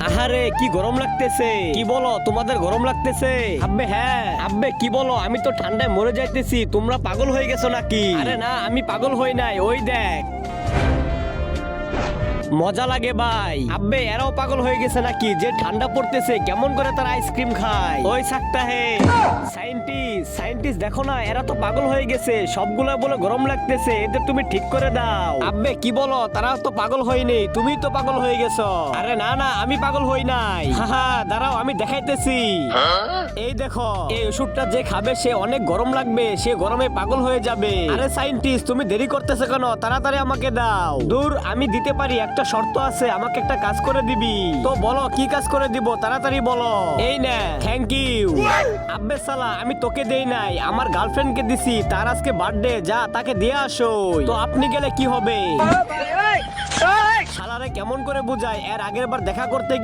আহারে কি গরম লাগতেছে। কি বলো তোমাদের গরম লাগতেছে? আব্বে হ্যাঁ। আব্বে কি বলো, আমি তো ঠান্ডায় মরে যাইতেছি, তোমরা পাগল হয়ে গেছো নাকি? আরে না, আমি পাগল হই নাই, ওই দেখ মজা লাগে ভাই। আব্বে এরাও পাগল হয়ে গেছে নাকি? যে ঠান্ডা পড়তেছে কেমন করে তারা আইসক্রিম খায়। ওই সাকতা হে সাইন্টিস্ট দেখো না, এরা তো পাগল হয়ে গেছে, সবগুলা বলে গরম লাগতেছে, এদের তুমি ঠিক করে দাও। আব্বে কি বলো, তারা তো পাগল হয়নি, তুমি তো পাগল হয়ে গেছো। আরে না না, আমি পাগল হই নাই। হাহা দাঁড়াও আমি দেখাইতেছি। এই দেখো, এই ওষুধটা যে খাবে সে অনেক গরম লাগবে, সে গরমে পাগল হয়ে যাবে। আরে সাইন্টিস্ট তুমি দেরি করতেছো কেন? তাড়াতাড়ি আমাকে দাও। দূর, আমি দিতে পারি, একটা শর্ত আছে, আমাকে একটা কাজ করে দিবি। তো বলো কি কাজ করে দিব, তাড়াতাড়ি বলো। এই না, থ্যাংক ইউ। আব্বে সালা, আমি তোকে দেই নাই, আমার গার্লফ্রেন্ডকে দিছি, তার আজকে বার্থডে, যা তাকে দিয়ে আসো। তো আপনি গেলে কি হবে? শালারে কেমন করে বুঝায়, এর আগের বার দেখা করতে